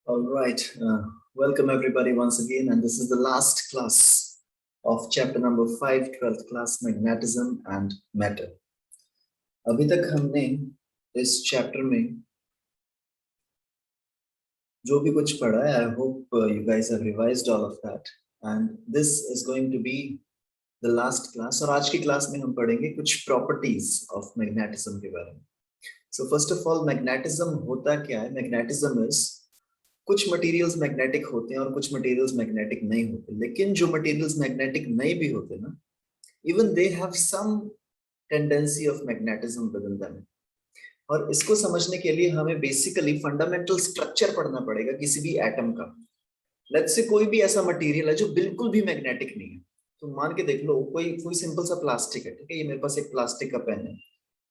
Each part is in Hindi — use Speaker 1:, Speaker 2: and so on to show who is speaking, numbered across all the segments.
Speaker 1: All right. Welcome everybody once again, and this is the last class of chapter number 5, 12th class, magnetism and matter. अभी तक हमने इस चैप्टर में जो भी कुछ पढ़ा है, I hope you guys have revised all of that, and this is going to be the last class. और आज की क्लास में हम पढ़ेंगे कुछ properties of magnetism के बारे में. So first of all, magnetism होता क्या है? Magnetism is कुछ मटेरियल्स मैग्नेटिक होते हैं और कुछ मटेरियल्स मैग्नेटिक नहीं होते, लेकिन जो मटेरियल्स मैग्नेटिक नहीं भी होते ना, even they have some tendency of magnetism within them. और इसको समझने के लिए हमें बेसिकली फंडामेंटल स्ट्रक्चर पढ़ना पड़ेगा किसी भी एटम का. लेट्स से कोई भी ऐसा मटेरियल है जो बिल्कुल भी मैग्नेटिक नहीं है. तो मान के देख लो, कोई कोई सिंपल सा प्लास्टिक है, ठीक है, ये मेरे पास एक प्लास्टिक का पेन है,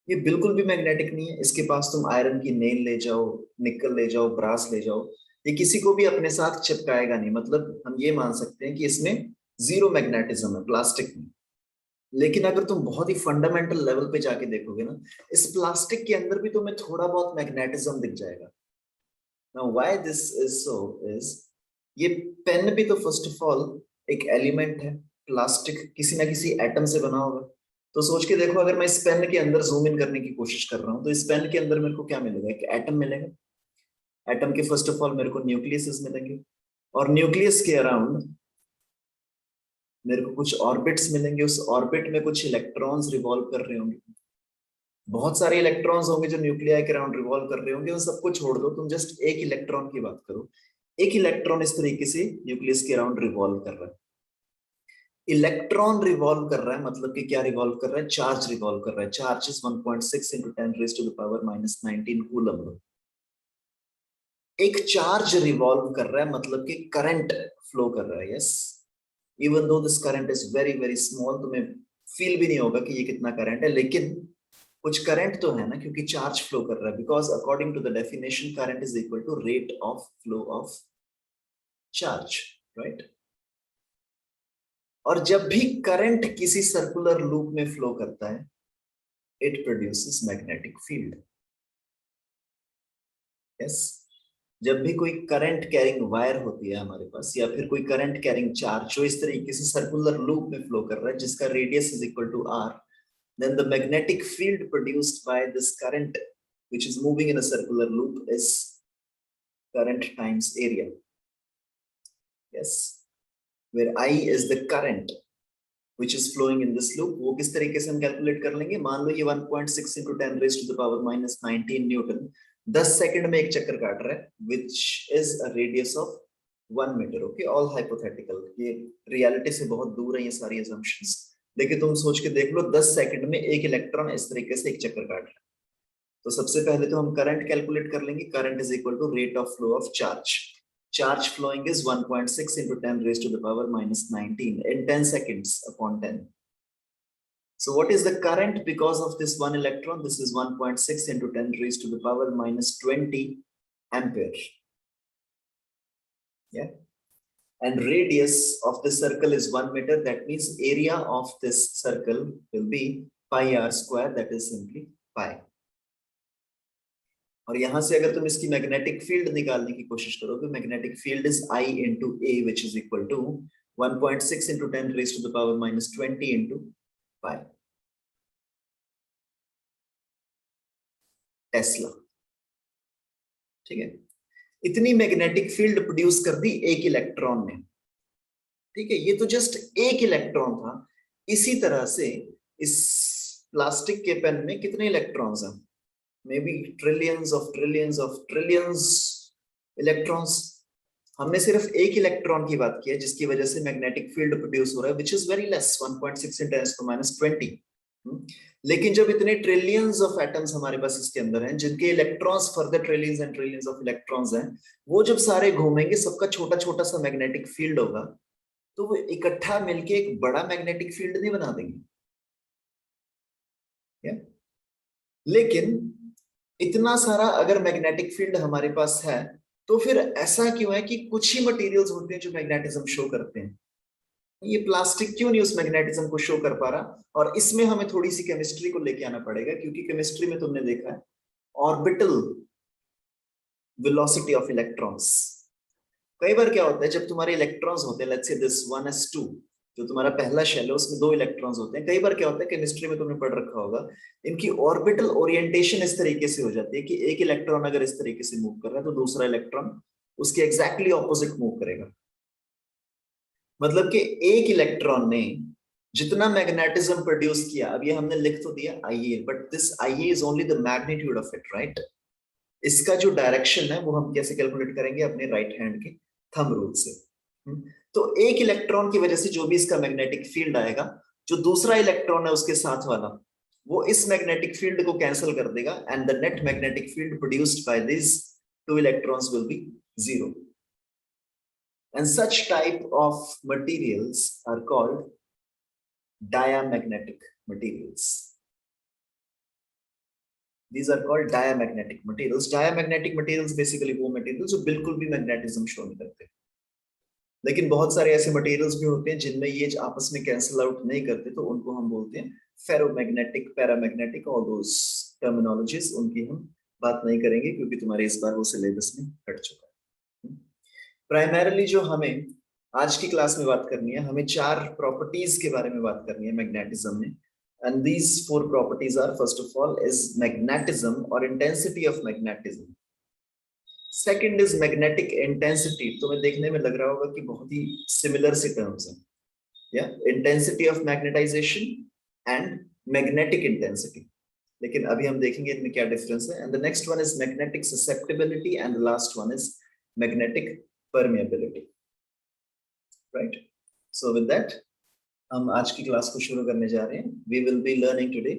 Speaker 1: ये बिल्कुल भी मैग्नेटिक नहीं है. इसके पास तुम आयरन की नेल ले जाओ, निकल ले जाओ, ब्रास ले जाओ, ये किसी को भी अपने साथ चिपकाएगा नहीं. मतलब हम ये मान सकते हैं कि इसमें जीरो मैग्नेटिज्म है प्लास्टिक में. लेकिन अगर तुम बहुत ही फंडामेंटल लेवल पे जाके देखोगे ना, इस प्लास्टिक के अंदर भी तुम्हें थोड़ा बहुत मैग्नेटिज्म दिख जाएगा. Now why this is so is, ये पेन भी तो फर्स्ट ऑफ ऑल एक एलिमेंट है, प्लास्टिक किसी ना किसी एटम से बना होगा. तो सोच के देखो, अगर मैं इस पेन के अंदर जूम इन करने की कोशिश कर रहा हूँ, तो इस पेन के अंदर मेरे को क्या मिलेगा? एक एटम मिलेगा. एटम के फर्स्ट ऑफ ऑल मेरे को न्यूक्लियस मिलेंगे, और न्यूक्लियस के अराउंड मेरे को कुछ ऑर्बिट्स मिलेंगे. उस ऑर्बिट में कुछ इलेक्ट्रॉन्स रिवॉल्व कर रहे होंगे, बहुत सारे इलेक्ट्रॉन्स होंगे जो न्यूक्लियाई के अराउंड रिवॉल्व कर रहे होंगे. उन सबको छोड़ दो, तुम जस्ट एक इलेक्ट्रॉन की बात करो. एक इलेक्ट्रॉन इस तरीके से न्यूक्लियस के अराउंड रिवॉल्व कर रहा है. इलेक्ट्रॉन रिवॉल्व कर रहा है मतलब कि क्या रिवॉल्व कर रहा है? चार्ज रिवॉल्व कर रहा है. Charge is 1.6 into 10 raised to the power minus 19 coulomb. एक चार्ज रिवॉल्व कर रहा है मतलब कि करंट फ्लो कर रहा है. Yes, even though this current is very very small, तुम्हें फील भी नहीं होगा कि ये कितना करंट है, लेकिन कुछ करंट तो है ना, क्योंकि चार्ज फ्लो कर रहा है. Because according to the definition, current is equal to rate of flow of charge, right? और जब भी करंट किसी सर्कुलर लूप में फ्लो करता है, it produces magnetic field. Yes, जब भी कोई करंट कैरिंग वायर होती है हमारे पास, या फिर कोई करंट कैरिंग चार्ज जो इस तरीके से सर्कुलर लूप में फ्लो कर रहा है, जिसका radius is equal to r, then the magnetic field produced by this current which is moving in a circular loop is current times area. Yes, where I is the current which is flowing in this loop. वो किस तरीके से हम कैलकुलेट कर लेंगे? मान लो ये 1.6 into 10 raised to the power minus 19 Newton 10 second में एक चक्कर काट रहा है, which is a radius of 1 metre. Okay, all hypothetical, ये रियलिटी से बहुत दूर है ये सारी assumptions. लेकिन तुम सोच के देख लो, 10 सेकंड में एक इलेक्ट्रॉन इस तरीके से एक चक्कर काट रहा है. तो सबसे पहले तो हम करंट कैलकुलेट कर लेंगे. Current is equal to rate of flow of charge. Charge flowing is 1.6 into 10 raised to the power minus 19 in 10 seconds upon 10. So what is the current because of this one electron? This is 1.6 into 10 raised to the power minus 20 ampere. Yeah. And radius of the circle is 1 meter. That means area of this circle will be pi r square, that is simply pi. और यहां से अगर तुम इसकी मैग्नेटिक फील्ड निकालने की कोशिश करो, तो magnetic field is I into A, which is equal to 1.6 into 10 raised to the power minus 20 into pi. Tesla. ठीक है, इतनी मैग्नेटिक फील्ड प्रोड्यूस कर दी एक इलेक्ट्रॉन ने. ठीक है, ये तो जस्ट एक इलेक्ट्रॉन था. इसी तरह से इस प्लास्टिक के पेन में कितने इलेक्ट्रॉन्स हैं? Maybe trillions of trillions of trillions electrons. हमने सिर्फ एक इलेक्ट्रॉन की बात की है जिसकी वजह से मैग्नेटिक फील्ड प्रोड्यूस हो रहा है, which is very less, 1.6 into 10 to minus 20. लेकिन जब इतने ट्रिलियंस ऑफ एटम्स हमारे पास इसके अंदर हैं, जिनके electrons further trillions and trillions of electrons हैं, वो जब सारे घूमेंगे, सबका छोटा छोटा सा मैग्नेटिक फील्ड होगा, तो वो इकट्ठा मिलके एक बड़ा मैग्नेटिक फील्ड नहीं बना देंगे. लेकिन इतना सारा अगर मैग्नेटिक फील्ड हमारे पास है, तो फिर ऐसा क्यों है कि कुछ ही मटेरियल्स होते हैं जो मैग्नेटिज्म शो करते हैं? ये प्लास्टिक क्यों नहीं उस मैग्नेटिज्म को शो कर पा रहा? और इसमें हमें थोड़ी सी केमिस्ट्री को लेके आना पड़ेगा, क्योंकि केमिस्ट्री में तुमने देखा है ऑर्बिटल वेलोसिटी ऑफ इलेक्ट्रॉन्स. कई बार क्या होता है जब तुम्हारे इलेक्ट्रॉन्स होते हैं, लेट्स से दिस 1s2, जो तुम्हारा पहला शेल है उसमें 2 इलेक्ट्रॉन्स होते हैं। कई बार क्या होता है, केमिस्ट्री में तुमने पढ़ रखा होगा, इनकी ऑर्बिटल ओरिएंटेशन इस तरीके से हो जाती है कि एक इलेक्ट्रॉन अगर इस तरीके से मूव कर रहा है तो दूसरा इलेक्ट्रॉन उसके एग्जैक्टली ऑपोजिट मूव करेगा। मतलब कि एक इलेक्ट्रॉन ने जितना मैग्नेटिज्म प्रोड्यूस किया, अब ये हमने लिख तो दिया Ia, but this Ia is only the magnitude of it, right. इसका जो डायरेक्शन है वो हम कैसे कैलकुलेट करेंगे, अपने राइट हैंड के थंब रूल से। तो एक इलेक्ट्रॉन की वजह से जो भी इसका मैग्नेटिक फील्ड आएगा, जो दूसरा इलेक्ट्रॉन है उसके साथ वाला, वो इस मैग्नेटिक फील्ड को कैंसिल कर देगा, and the net magnetic field produced by this 2 electrons will be 0. And such type of materials are called diamagnetic materials. These are called diamagnetic materials. Diamagnetic materials basically वो materials जो बिल्कुल भी मैग्नेटिज्म शो नहीं करते। लेकिन बहुत सारे ऐसे मटेरियल्स भी होते हैं जिनमें ये आपस में कैंसिल आउट नहीं करते, तो उनको हम बोलते हैं फेरोमैग्नेटिक, पैरामैग्नेटिक, और दोस टर्मिनोलॉजीज, उनकी हम बात नहीं करेंगे क्योंकि तुम्हारे इस बार वो सिलेबस में हट चुका है। प्राइमरीली जो हमें आज की क्लास में बात करनी है, हमें 4 प्रॉपर्टीज के बारे में बात करनी है मैग्नेटिज्म में। And these 4 properties are, first of all is magnetism और intensity of magnetism. Second is magnetic intensity. तुम्हें देखने में लग रहा होगा कि बहुत ही सिमिलर सी टर्म्स हैं, या intensity of magnetization and magnetic intensity, लेकिन अभी हम देखेंगे इनमें क्या डिफरेंस है। And the next one is magnetic susceptibility and the last one is magnetic permeability, right. So with that हम आज की क्लास को शुरू करने जा रहे हैं। We will be learning today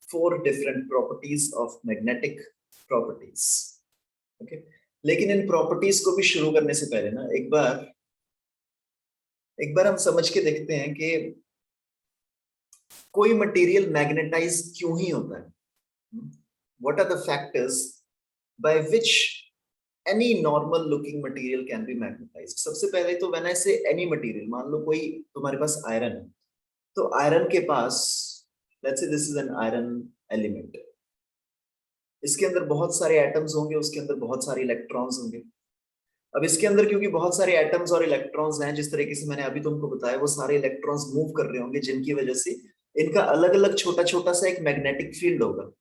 Speaker 1: 4 different properties of magnetic properties, okay. लेकिन इन प्रॉपर्टीज को भी शुरू करने से पहले ना एक बार हम समझ के देखते हैं कि कोई मटेरियल मैग्नेटाइज क्यों ही होता है। What are the factors by which any normal looking material can be magnetised. सबसे पहले तो व्हेन आई से एनी मटेरियल, मान लो कोई तुम्हारे पास आयरन है, तो आयरन के पास, let's say this is an iron element, इसके अंदर बहुत सारे एटम्स होंगे, उसके अंदर बहुत सारे इलेक्ट्रॉन्स होंगे। अब इसके अंदर क्योंकि बहुत सारे एटम्स और इलेक्ट्रॉन्स हैं, जिस तरीके से मैंने अभी तुमको बताया, वो सारे इलेक्ट्रॉन्स मूव कर रहे होंगे, जिनकी वजह से इनका अलग अलग छोटा छोटा सा एक मैग्नेटिक फील्ड होगा।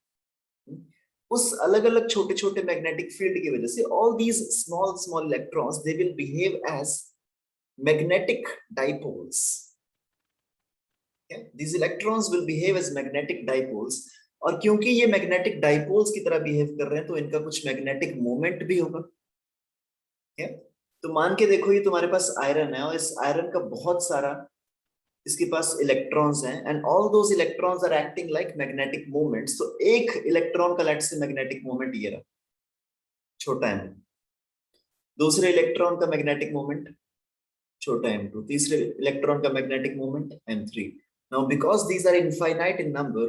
Speaker 1: उस अलग अलग छोटे छोटे मैग्नेटिक फील्ड की वजह से all these small small electrons they will behave as magnetic dipoles. These electrons will behave as magnetic dipoles, और क्योंकि ये मैग्नेटिक डाइपोल्स की तरह बिहेव कर रहे हैं तो इनका कुछ मैग्नेटिक मोमेंट भी होगा। तो मान के देखो ये तुम्हारे पास आयरन है, और इस आयरन का बहुत सारा इसके पास इलेक्ट्रॉन्स हैं, and all those electrons are acting like magnetic moments. तो एक इलेक्ट्रॉन का लेट से मैग्नेटिक मोमेंट ये रहा, छोटा m, दूसरे इलेक्ट्रॉन का मैग्नेटिक मोमेंट छोटा m2, तीसरे इलेक्ट्रॉन का magnetic moment m3। Now, because these are infinite in number,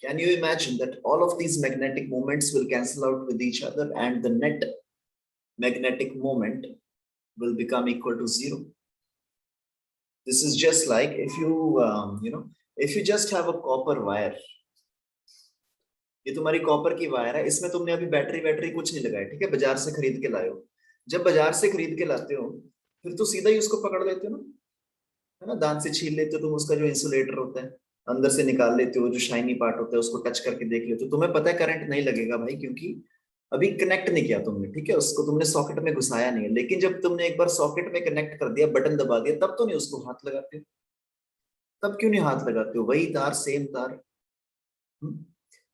Speaker 1: can you imagine that all of these magnetic moments will cancel out with each other and the net magnetic moment will become equal to 0? This is just like if if you just have a copper wire. ये तुम्हारी कॉपर की वायर है, इसमें तुमने अभी बैटरी कुछ नहीं लगाया, ठीक है, बाजार से खरीद के लाए हो। जब बाजार से खरीद के लाते हो फिर तो सीधा ही उसको पकड़ लेते हो ना, है ना, दांत से छील लेते हो तुम, उसका जो इंसुलेटर होता है अंदर से निकाल लेते हो, जो शाइनी पार्ट होता है उसको टच करके देख लेते हो। तुम्हें पता है करंट नहीं लगेगा भाई, क्योंकि अभी कनेक्ट नहीं किया तुमने, ठीक है, उसको तुमने सॉकेट में घुसाया नहीं है। लेकिन जब तुमने एक बार सॉकेट में कनेक्ट कर दिया, बटन दबा दिया, तब तो नहीं उसको हाथ लगाते हो। तब क्यों नहीं हाथ लगाते हो, वही तार सेम तार।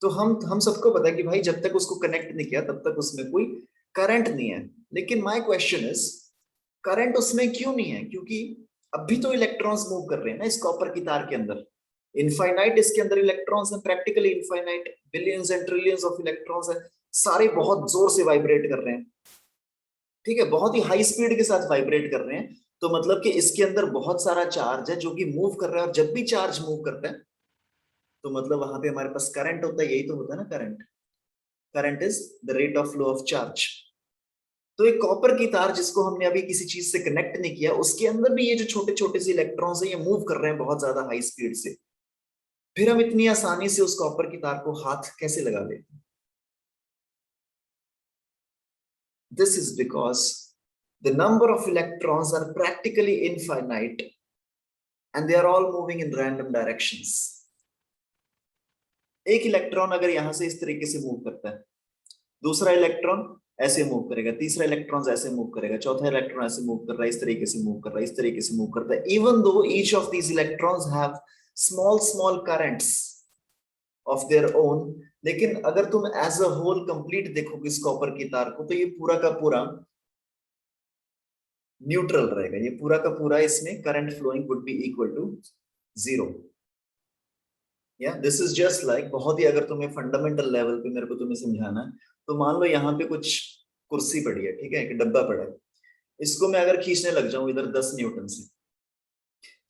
Speaker 1: तो हम सबको पता है कि भाई जब तक उसको कनेक्ट नहीं किया तब तक उसमें कोई करंट नहीं है। लेकिन माय क्वेश्चन इज, करंट उसमें क्यों नहीं है? क्योंकि अभी तो इलेक्ट्रॉन्स मूव कर रहे हैं ना इस कॉपर की तार के अंदर, इनफाइनाइट इसके अंदर इलेक्ट्रॉन्स हैं, practically infinite, billions and trillions of electrons हैं, सारे बहुत जोर से वाइब्रेट कर रहे हैं, ठीक है, बहुत ही हाई स्पीड के साथ वाइब्रेट कर रहे हैं। तो मतलब कि इसके अंदर बहुत सारा चार्ज है जो कि मूव कर रहा है, और जब भी चार्ज मूव करता है तो मतलब वहां पे हमारे पास करंट होता है, यही तो होता है ना current. Current is the rate of flow of charge. तो एक कॉपर की तार जिसको हमने अभी किसी चीज से कनेक्ट नहीं किया, उसके अंदर भी ये जो छोटे छोटे से इलेक्ट्रॉन्स हैं ये मूव कर रहे हैं बहुत ज्यादा हाई स्पीड से। फिर हम इतनी आसानी से उस कॉपर की तार को हाथ कैसे लगा लेते हैं? This is because The number of electrons are practically infinite and they are all moving in random directions. एक इलेक्ट्रॉन अगर यहां से इस तरीके से मूव करता है, दूसरा इलेक्ट्रॉन ऐसे मूव करेगा, तीसरा इलेक्ट्रॉन ऐसे मूव करेगा, चौथा इलेक्ट्रॉन ऐसे मूव कर रहा है, इस तरीके से मूव कर रहा है, इस तरीके से मूव करता है. Even though each of these electrons have small currents of their own, लेकिन अगर तुम as a whole complete देखोगे इस कॉपर की तार को, तो ये पूरा का पूरा न्यूट्रल रहेगा. ये पूरा का पूरा इसमें current flowing would be equal to 0. या दिस इज जस्ट लाइक, बहुत ही अगर तुम्हें फंडामेंटल लेवल पे मेरे को तुम्हें समझाना है, तो मान लो यहाँ पे कुछ कुर्सी पड़ी है, ठीक है, एक डब्बा पड़ा है. इसको मैं अगर खींचने लग जाऊं इधर 10 न्यूटन से,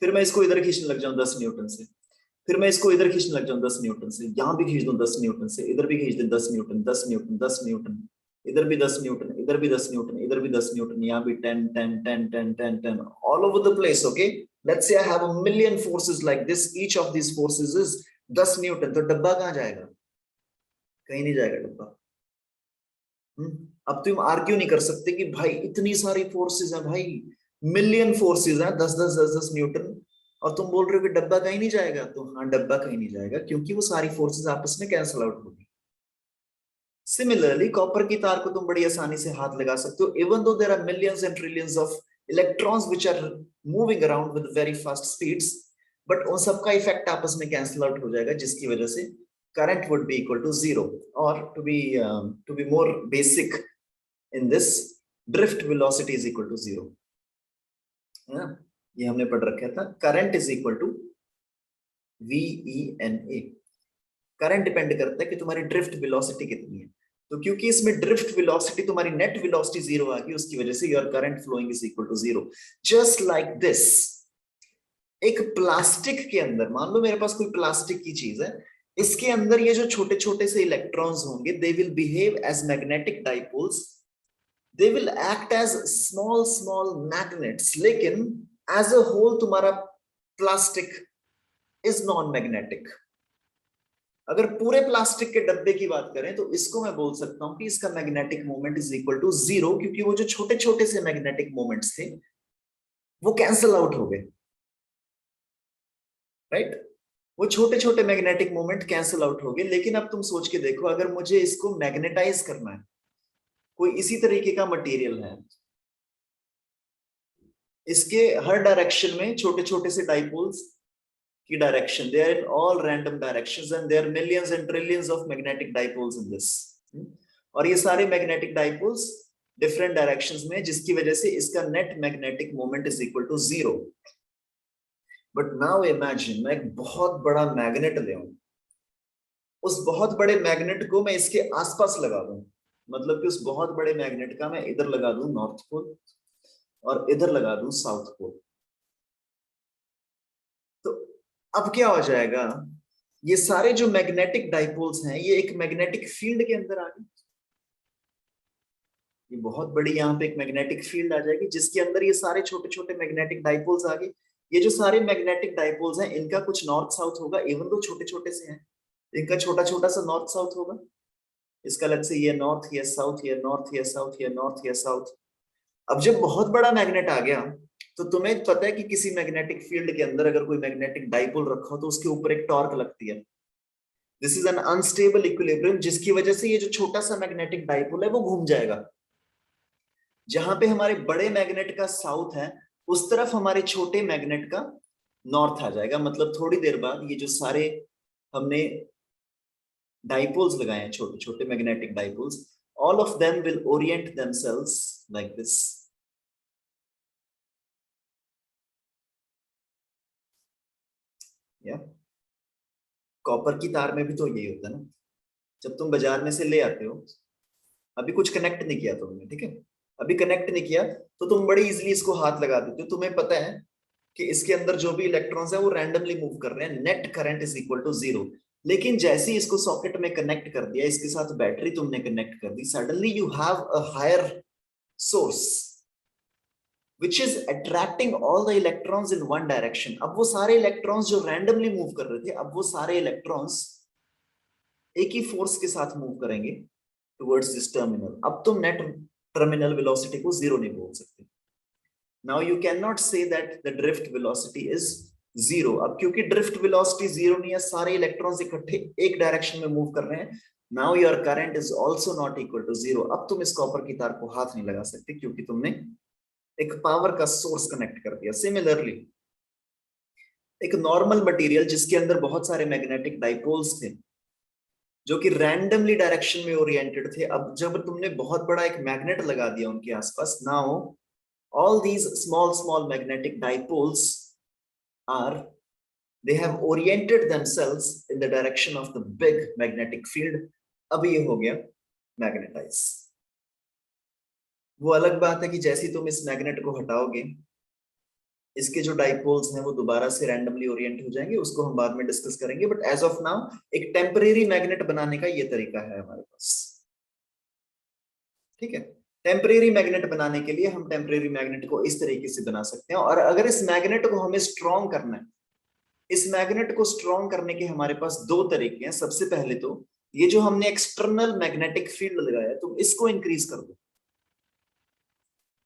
Speaker 1: फिर मैं इसको इधर खींचने लग जाऊं 10 न्यूटन से, फिर मैं इसको इधर खींचने लग जाऊं 10 न्यूटन से, यहां भी खींच दूं 10 न्यूटन से, इधर भी खींच दूं 10 न्यूटन, 10 न्यूटन, 10 न्यूटन, इधर भी 10 न्यूटन, इधर भी 10 न्यूटन, इधर भी 10 न्यूटन, यहाँ भी 10 10 10 10 10 10 all over the place. Okay, let's say I have a million forces like this, each of these forces is 10 Newton. तो डब्बा कहाँ जाएगा? कहीं नहीं जाएगा डब्बा. अब तुम आर्ग्यू नहीं कर सकते कि भाई इतनी सारी फोर्सेस हैं, भाई मिलियन फोर्सेस हैं, 10 10 10 10 न्यूटन, और तुम बोल रहे हो कि डब्बा कहीं नहीं जाएगा. तो हाँ, डब्बा कहीं नहीं जाएगा, क्योंकि वो सारी फोर्सेस आपस में कैंसिल आउट होगी. सिमिलरली कॉपर की तार को तुम बड़ी आसानी से हाथ लगा सकते हो. Even though there are millions and trillions of electrons which are moving around with very fast speeds, but उन सबका इफेक्ट आपस में कैंसिल आउट हो जाएगा, जिसकी वजह से current would be equal to 0. Or to be more basic in this, drift velocity is equal to 0. है, ये हमने पढ़ रखा था. Current is equal to VENA. Current depend करता है कि तुम्हारी ड्रिफ्ट वेलोसिटी कितनी है. तो क्योंकि इसमें ड्रिफ्ट वेलोसिटी तुम्हारी नेट वेलोसिटी 0 आ गई, उसकी वजह से your current flowing is equal to 0. Just like this, एक प्लास्टिक के अंदर, मान लो मेरे पास कोई प्लास्टिक की चीज है, इसके अंदर ये जो छोटे छोटे से इलेक्ट्रॉन्स होंगे, they will behave as magnetic dipoles, they will act as small magnets. लेकिन एज अ होल तुम्हारा प्लास्टिक इज नॉन मैग्नेटिक. अगर पूरे प्लास्टिक के डब्बे की बात करें तो इसको मैं बोल सकता हूं कि इसका magnetic moment is equal to 0, क्योंकि वो जो छोटे छोटे से मैग्नेटिक मोमेंट्स थे वो कैंसल आउट हो गए. राइट, वो छोटे छोटे मैग्नेटिक मोमेंट कैंसिल आउट हो गए. लेकिन अब तुम सोच के देखो, अगर मुझे इसको मैग्नेटाइज करना है, कोई इसी तरीके का मटेरियल है, इसके हर डायरेक्शन में छोटे छोटे से डाइपोल्स की direction, they are in all random directions and there millions and trillions of magnetic dipoles in this. और ये सारे मैग्नेटिक डाइपोल्स डिफरेंट डायरेक्शंस में, जिसकी वजह से इसका net magnetic moment is equal to 0. But now imagine, मैं एक बहुत बड़ा मैग्नेट ले आऊं, उस बहुत बड़े मैग्नेट को मैं इसके आसपास लगा दूं, मतलब कि उस बहुत बड़े मैग्नेट का मैं इधर लगा दूं नॉर्थ पोल और इधर लगा दूं साउथ पोल. तो अब क्या हो जाएगा, ये सारे जो मैग्नेटिक डाइपोल्स हैं ये एक मैग्नेटिक फील्ड के अंदर आ गए. ये बहुत बड़ी यहाँ पे एक मैग्नेटिक फील्ड आ जाएगी, जिसके अंदर ये सारे छोटे छोटे मैग्नेटिक डाइपोल्स आ गए. ये जो सारे मैग्नेटिक डाइपोल्स हैं, इनका कुछ नॉर्थ साउथ होगा, इवन दो छोटे छोटे से हैं, इनका छोटा छोटा सा नॉर्थ साउथ होगा. इसका अलग से ये नॉर्थ, ये साउथ, ये नॉर्थ, ये साउथ, ये नॉर्थ, ये साउथ. अब जब बहुत बड़ा मैग्नेट आ गया, तो तुम्हें पता है कि किसी मैग्नेटिक फील्ड के अंदर अगर कोई मैग्नेटिक डाइपोल रखा हो तो उसके ऊपर एक टॉर्क लगती है. This is N unstable equilibrium, जिसकी वजह से ये जो छोटा सा मैग्नेटिक डाइपोल है वो घूम जाएगा. जहां पे हमारे बड़े मैग्नेट का साउथ है, उस तरफ हमारे छोटे मैग्नेट का नॉर्थ आ जाएगा. मतलब थोड़ी देर बाद ये जो सारे हमने डाइपोल्स लगाए हैं, छोटे छोटे magnetic dipoles, all of them will orient themselves like this. Yeah, copper की तार में भी तो यही होता है ना. जब तुम बाजार में से ले आते हो, अभी कुछ कनेक्ट नहीं किया तुमने, ठीक है, अभी कनेक्ट नहीं किया, तो तुम बड़ी इजीली इसको हाथ लगा देते हो. तुम्हें पता है कि इसके अंदर जो भी इलेक्ट्रॉन्स है वो रैंडमली मूव कर रहे हैं, net current is equal to 0. लेकिन जैसे ही इसको सॉकेट में कनेक्ट कर दिया, इसके साथ बैटरी तुमने कनेक्ट कर दी, suddenly you have a higher source which is attracting all the electrons in one direction. अब वो सारे इलेक्ट्रॉन्स जो रैंडमली मूव कर रहे थे, अब वो सारे इलेक्ट्रॉन्स एक ही फोर्स के साथ मूव करेंगे टुवर्ड्स दिस टर्मिनल. अब तुम नेट टर्मिनल वेलोसिटी को जीरो नहीं बोल सकते। Now you can not say that the drift velocity is zero. अब क्योंकि ड्रिफ्ट वेलोसिटी जीरो नहीं है, सारे इलेक्ट्रॉन्स इकट्ठे एक डायरेक्शन में मूव कर रहे हैं, now your current is also not equal to zero. अब तुम इस कॉपर की तार को हाथ नहीं लगा सकते क्योंकि तुमने एक पावर का सोर्स कनेक्ट कर दिया। सिमिलरली एक नॉर्मल मटेरियल जिसके अंदर बहुत सारे मैग्नेटिक डाइपोल्स थे जो कि रैंडमली डायरेक्शन में ओरिएंटेड थे, अब जब तुमने बहुत बड़ा एक मैग्नेट लगा दिया उनके आसपास, now all these small small magnetic dipoles are they have oriented themselves in the direction of the big magnetic field। अब ये हो गया मैग्नेटाइज। वो अलग बात है कि जैसे तुम इस मैग्नेट को हटाओगे, इसके जो डाइपोल्स हैं वो दोबारा से रैंडमली ओरिएंट हो जाएंगे, उसको हम बाद में डिस्कस करेंगे। बट एज ऑफ नाउ एक टेम्परेरी मैग्नेट बनाने का ये तरीका है हमारे पास, ठीक है। टेम्परेरी मैग्नेट बनाने के लिए हम टेम्परेरी मैग्नेट को इस तरीके से बना सकते हैं। और अगर इस मैग्नेट को हमें स्ट्रॉन्ग करना है, इस मैग्नेट को स्ट्रॉन्ग करने के हमारे पास दो तरीके हैं। सबसे पहले तो ये जो हमने एक्सटर्नल मैग्नेटिक फील्ड लगाया, तुम इसको इंक्रीज कर दो।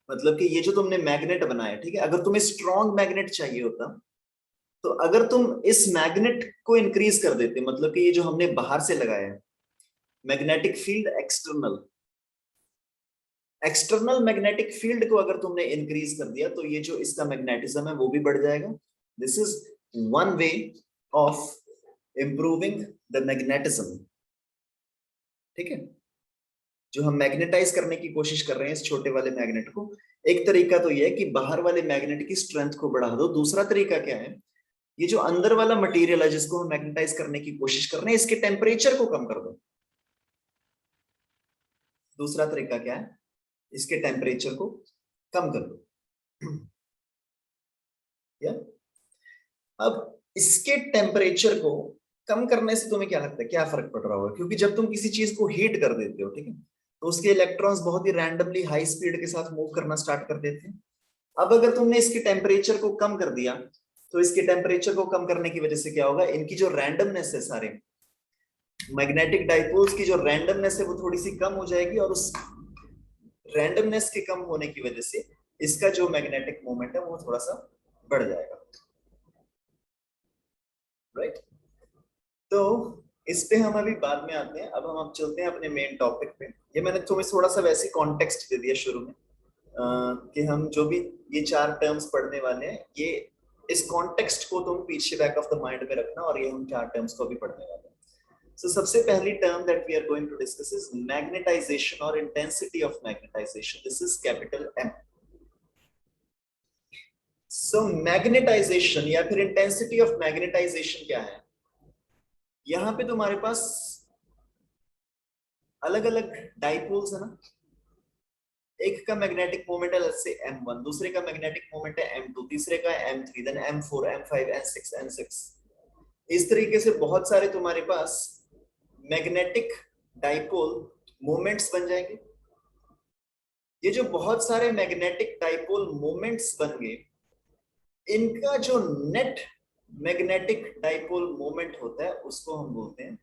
Speaker 1: मतलब कि ये जो तुमने मैग्नेट बनाया, ठीक है, अगर तुम्हें स्ट्रॉन्ग मैग्नेट चाहिए होता तो अगर तुम इस मैग्नेट को इंक्रीज कर देते, मतलब कि ये जो हमने बाहर से लगाया है magnetic field, external magnetic field को अगर तुमने इंक्रीज कर दिया तो ये जो इसका मैग्नेटिज्म है वो भी बढ़ जाएगा। This is one way of improving the magnetism, ठीक है। जो हम मैग्नेटाइज करने की कोशिश कर रहे हैं इस छोटे वाले मैग्नेट को, एक तरीका तो यह है कि बाहर वाले मैग्नेट की स्ट्रेंथ को बढ़ा दो। दूसरा तरीका क्या है, ये जो अंदर वाला मटेरियल है जिसको हम मैग्नेटाइज करने की कोशिश कर रहे हैं, इसके टेम्परेचर को कम कर दो। दूसरा तरीका क्या है, इसके टेम्परेचर को कम कर दो। या अब इसके टेम्परेचर को कम करने से तुम्हें क्या लगता है, क्या फर्क पड़ रहा होगा? क्योंकि जब तुम किसी चीज को हीट कर देते हो, ठीक है, तो उसके इलेक्ट्रॉन्स बहुत ही रैंडमली हाई स्पीड के साथ मूव करना स्टार्ट कर देते हैं। अब अगर तुमने इसके टेम्परेचर को कम कर दिया तो इसके टेम्परेचर को कम करने की वजह से क्या होगा, इनकी जो रैंडमनेस है, सारे मैग्नेटिक डाइपोल्स की जो रैंडमनेस है वो थोड़ी सी कम हो जाएगी, और उस रैंडमनेस के कम होने की वजह से इसका जो मैग्नेटिक मोमेंट है वो थोड़ा सा बढ़ जाएगा, राइट। तो इस पे हम अभी बाद में आते हैं। अब चलते हैं अपने मेन टॉपिक पे। ये मैंने तुम्हें थोड़ा सा वैसे कॉन्टेक्स्ट दे दिया शुरू में कि हम जो भी ये चार टर्म्स पढ़ने वाले हैं, ये इस कॉन्टेक्स्ट को तुम पीछे बैक ऑफ द माइंड में रखना, और ये हम चार टर्म्स को भी पढ़ने वाले हैं। So, सबसे पहली term that we are going to discuss is magnetization or intensity of magnetization. This is capital M. So magnetization या फिर intensity of magnetization क्या है? यहाँ पे तुम्हारे पास अलग अलग डाइपोल्स है ना, एक का मैग्नेटिक मोमेंट है let's say M1, दूसरे का मैग्नेटिक मोमेंट है M2, तीसरे का M3, then M4, M5, N6, N6। इस तरीके से बहुत सारे तुम्हारे पास मैग्नेटिक डाइपोल मोमेंट्स बन जाएंगे। ये जो बहुत सारे मैग्नेटिक डाइपोल मोमेंट्स बन गए, इनका जो नेट मैग्नेटिक डाइपोल मोमेंट होता है उसको हम बोलते हैं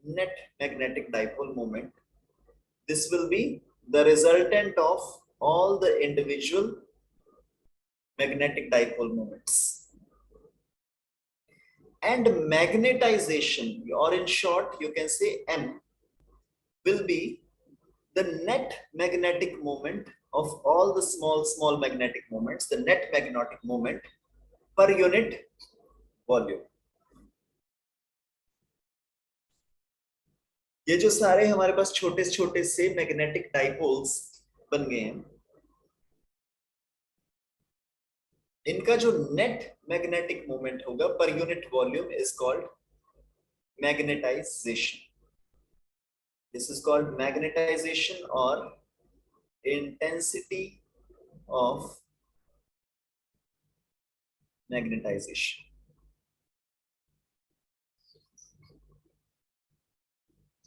Speaker 1: net magnetic dipole moment. This will be the resultant of all the individual magnetic dipole moments. And magnetization, or in short you can say M, will be the net magnetic moment of all the small magnetic moments, the net magnetic moment per unit volume। ये जो सारे हमारे पास छोटे छोटे से मैग्नेटिक डाइपोल्स बन गए हैं, इनका जो नेट मैग्नेटिक मोमेंट होगा per unit volume is called magnetization. This is called magnetization or intensity of magnetization।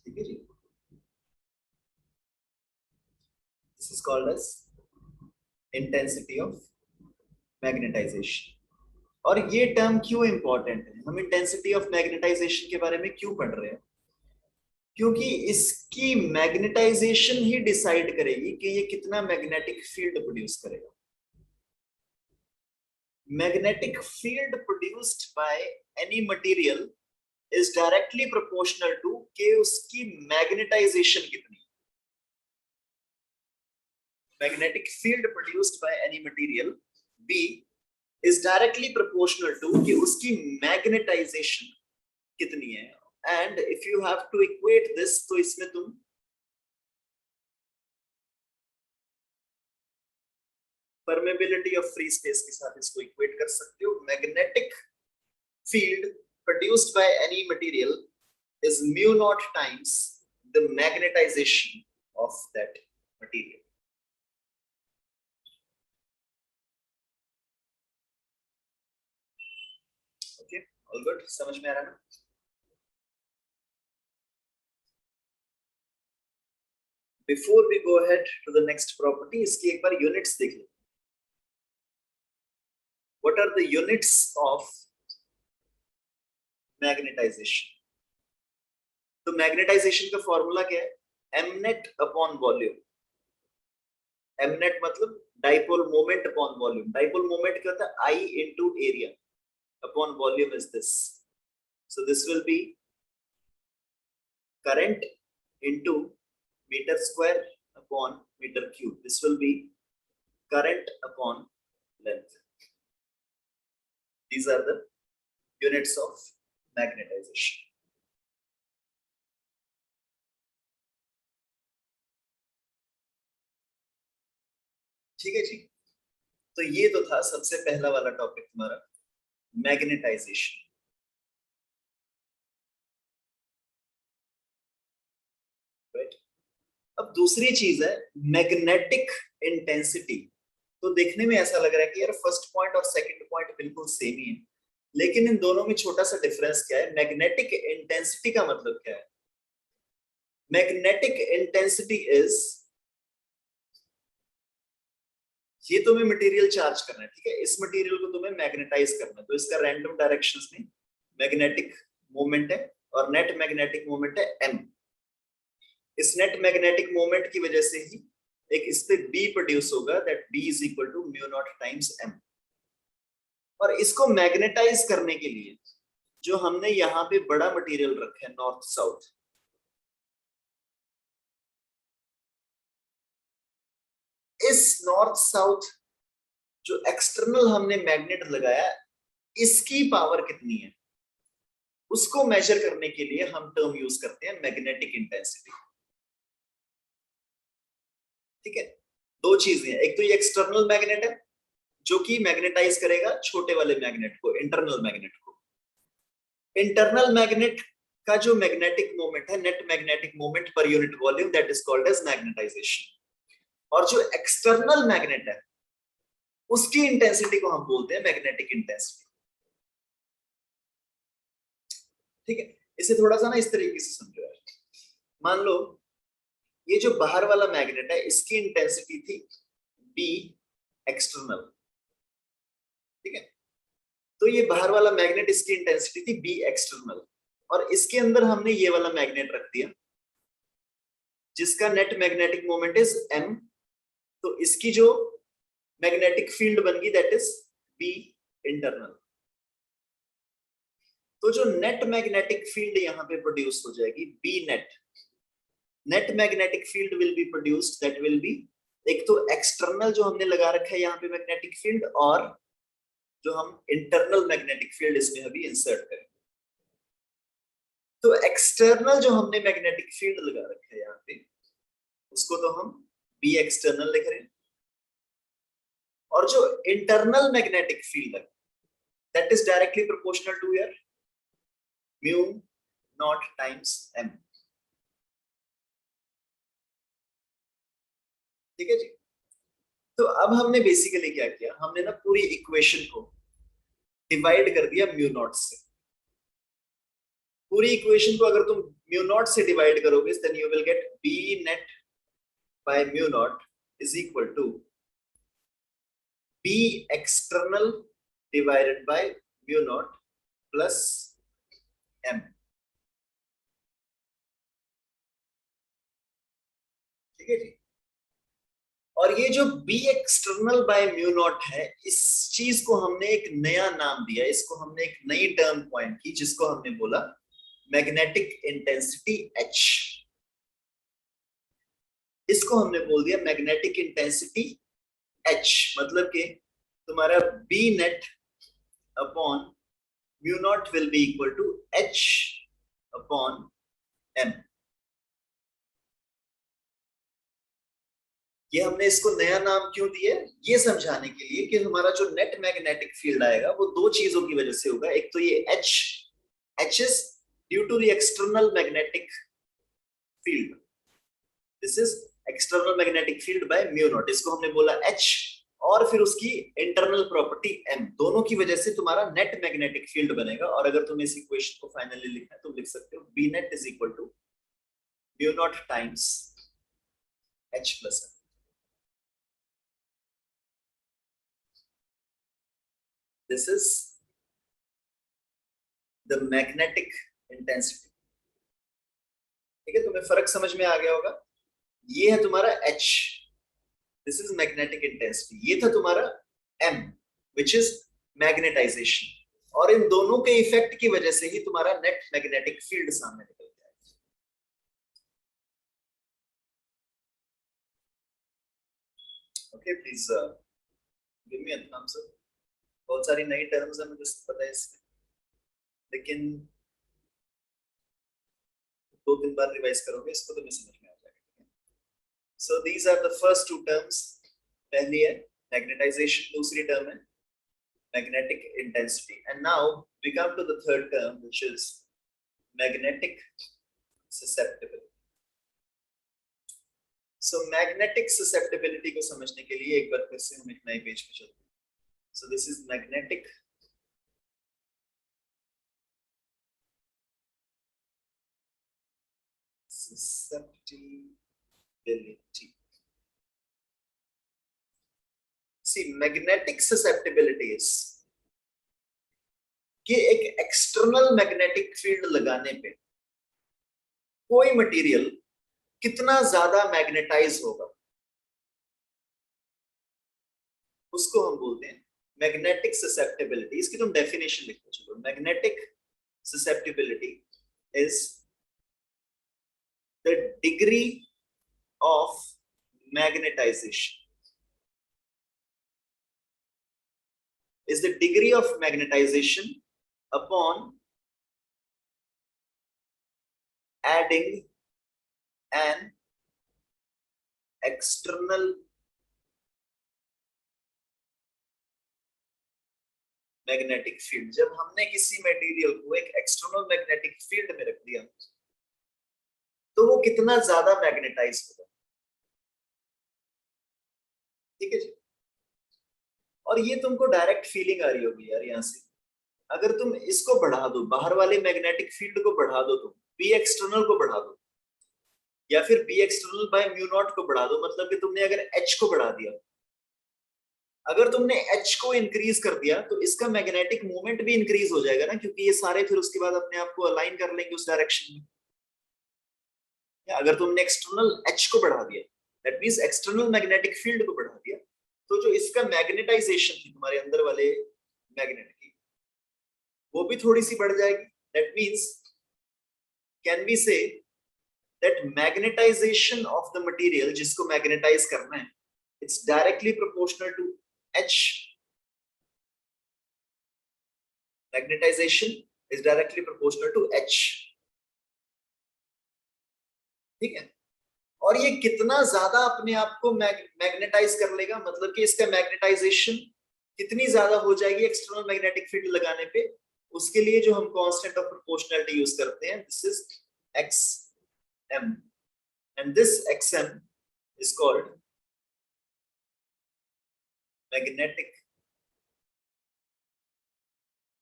Speaker 1: ठीक है जी, this is called as intensity of magnetization। और ये टर्म क्यों इंपॉर्टेंट है, हम इंटेंसिटी ऑफ मैग्नेटाइजेशन के बारे में क्यों पढ़ रहे हैं? क्योंकि इसकी मैग्नेटाइजेशन ही डिसाइड करेगी कि ये कितना मैग्नेटिक फील्ड प्रोड्यूस करेगा। Magnetic field produced by any material is directly proportional to कि उसकी मैग्नेटाइजेशन कितनी। Magnetic field produced by any material B is directly proportional to कि उसकी मैग्नेटाइजेशन कितनी है। And if you have to equate this, तो इसमें तुम परमेबिलिटी ऑफ फ्री स्पेस के साथ इसको इक्वेट कर सकते हो। Magnetic field produced by any material is mu naught times the magnetization of that material. Okay, all good? समझ में आ रहा है ना? Before we go ahead to the next property, इसकी एक बार units देख लो. What are the units of magnetization? तो magnetization का फॉर्मूला क्या है? mnet upon volume. mnet मतलब dipole moment upon volume. Dipole moment क्या होता है? I into area upon volume is this. So this will be current into meter square upon meter cube. This will be current upon length. These are the units of magnetization. ठीक है जी, तो ये तो था सबसे पहला वाला टॉपिक तुम्हारा, मैग्नेटाइजेशन। राइट, अब दूसरी चीज है मैग्नेटिक इंटेंसिटी। तो देखने में ऐसा लग रहा है कि यार फर्स्ट पॉइंट और सेकंड पॉइंट बिल्कुल सेम ही है, लेकिन इन दोनों में छोटा सा डिफरेंस क्या है? मैग्नेटिक इंटेंसिटी का मतलब क्या है? मैग्नेटिक इंटेंसिटी इज, ये तुम्हें मटेरियल चार्ज करना है, ठीक है, इस मटेरियल को तुम्हें मैग्नेटाइज करना है, तो इसका रैंडम डायरेक्शंस में मैग्नेटिक मोमेंट है और नेट मैग्नेटिक मोमेंट है m। इस नेट मैग्नेटिक मोमेंट की वजह से ही एक इस पे b प्रोड्यूस होगा, that b is equal to mu naught times m। और इसको मैग्नेटाइज करने के लिए जो हमने यहाँ पे बड़ा मटेरियल रखा है नॉर्थ साउथ, इस नॉर्थ साउथ जो एक्सटर्नल हमने मैग्नेट लगाया, इसकी पावर कितनी है उसको मेजर करने के लिए हम टर्म यूज करते हैं मैग्नेटिक इंटेंसिटी। ठीक है, दो चीजें हैं, एक तो ये एक्सटर्नल मैग्नेट है जो कि मैग्नेटाइज करेगा छोटे वाले मैग्नेट को, इंटरनल मैग्नेट को। इंटरनल मैग्नेट का जो मैग्नेटिक मोमेंट है, net magnetic moment per unit volume, that is called as magnetization. और जो एक्सटर्नल मैग्नेट है उसकी इंटेंसिटी को हम बोलते हैं मैग्नेटिक इंटेंसिटी। ठीक है, इसे थोड़ा सा ना इस तरीके से समझो यार। मान लो ये जो बाहर वाला मैग्नेट है इसकी इंटेंसिटी थी बी एक्सटर्नल, ठीक है, तो ये बाहर वाला मैग्नेट इसकी इंटेंसिटी थी बी एक्सटर्नल, और इसके अंदर हमने ये वाला मैग्नेट रख दिया जिसका net magnetic moment is m। तो इसकी जो मैग्नेटिक फील्ड बन गई दैट इज बी इंटरनल। तो जो नेट मैग्नेटिक फील्ड यहां पे प्रोड्यूस हो जाएगी B net, net magnetic field will be produced, that will be, एक तो एक्सटर्नल जो हमने लगा रखा है यहाँ पे मैग्नेटिक फील्ड, और जो हम इंटरनल मैग्नेटिक फील्ड इसमें अभी इंसर्ट करेंगे। तो एक्सटर्नल जो हमने मैग्नेटिक फील्ड लगा रखा है यहाँ पे, उसको तो हम बी एक्सटर्नल लिख रहे हैं, और जो इंटरनल मैग्नेटिक फील्ड है that is directly proportional to your mu naught times m। ठीक है जी, तो अब हमने बेसिकली क्या किया, हमने ना पूरी इक्वेशन को डिवाइड कर दिया म्यू नॉट से। पूरी इक्वेशन को अगर तुम म्यू नॉट से डिवाइड करोगे then you will get B net by mu naught is equal to B external divided by mu naught plus m। ठीक है जी। और ये जो B external by mu naught है, इस चीज को हमने एक नया नाम दिया, इसको हमने एक नई टर्म पॉइंट की, जिसको हमने बोला मैग्नेटिक इंटेंसिटी एच। इसको हमने बोल दिया मैग्नेटिक इंटेंसिटी एच, मतलब कि तुम्हारा B net upon mu naught will be equal to H upon M. ये हमने इसको नया नाम क्यों दिया, ये समझाने के लिए कि हमारा जो नेट मैग्नेटिक फील्ड आएगा वो दो चीजों की वजह से होगा। एक तो ये H is due to the external magnetic field, this is external magnetic field by mu naught, इसको हमने बोला एच, और फिर उसकी इंटरनल प्रॉपर्टी एम, दोनों की वजह से तुम्हारा नेट मैग्नेटिक फील्ड बनेगा। और अगर तुम इस इक्वेशन को फाइनली लिखना है, तुम लिख सकते हो B net is equal to mu naught times H plus M. This is the magnetic intensity. ठीक है, तुम्हें फर्क समझ में आ गया होगा। ये है तुम्हारा H, this is magnetic intensity. ये था तुम्हारा M, विच इज मैग्नेटाइजेशन। और इन दोनों के इफेक्ट की वजह से ही तुम्हारा नेट मैग्नेटिक फील्ड सामने निकल गया है। Okay, please give me a thumbs up. बहुत सारी नई टर्म्स है, मुझे पता है इसमें, लेकिन 2-3 बार रिवाइज करोगे इसको तो मैं समझ में आ जाएगा। So these are the first two terms. पहली है मैग्नेटाइजेशन, दूसरी टर्म है magnetic intensity, and now we come to the third term, which is magnetic susceptibility. So magnetic susceptibility को समझने के लिए एक बार फिर से हम एक नए पेज पे चलते हैं। So this is magnetic susceptibility. See, magnetic susceptibility is कि एक एक्सटर्नल मैग्नेटिक फील्ड लगाने पे कोई मटेरियल कितना ज्यादा मैग्नेटाइज होगा, उसको हम बोलते हैं मैग्नेटिक ससेप्टिबिलिटी। इसकी तुम डेफिनेशन लिखो, चलो। Magnetic susceptibility is the degree of magnetization, is the degree of magnetization upon adding an external magnetic field। जब हमने किसी मटेरियल को एक एक्सटर्नल मैग्नेटिक फील्ड में रख दिया तो वो कितना ज्यादा मैग्नेटाइज होगा। ठीक है जी। और ये तुमको डायरेक्ट फीलिंग आ रही होगी यार यहाँ से, अगर तुम इसको बढ़ा दो, बाहर वाले मैग्नेटिक फील्ड को बढ़ा दो, तुम बी एक्सटर्नल को बढ़ा दो, या फिर B external by mu naught को बढ़ा दो, मतलब कि तुमने अगर एच को बढ़ा दिया, अगर तुमने एच को इंक्रीज कर दिया तो इसका मैग्नेटिक मूवमेंट भी इंक्रीज हो जाएगा ना, क्योंकि ये सारे फिर उसके बाद अपने आप को अलाइन कर लेंगे उस डायरेक्शन में। या अगर तुमने एक्सटर्नल एच को बढ़ा दिया, that means external magnetic field को बढ़ा दिया, तो जो इसका मैग्नेटाइजेशन थी तुम्हारे अंदर वाले मैग्नेट की, वो भी थोड़ी सी बढ़ जाएगी। That means can be say that magnetization of the material जिसको मैग्नेटाइज करना है, it's directly proportional to H. Magnetization is directly proportional to H. ठीक है। और ये कितना ज्यादा अपने आप को मैग्नेटाइज कर लेगा, मतलब कि इसका मैग्नेटाइजेशन कितनी ज्यादा हो जाएगी एक्सटर्नल मैग्नेटिक फील्ड लगाने पे, उसके लिए जो हम कांस्टेंट ऑफ प्रोपोर्शनैलिटी यूज करते हैं, this is xm, and this xm is called magnetic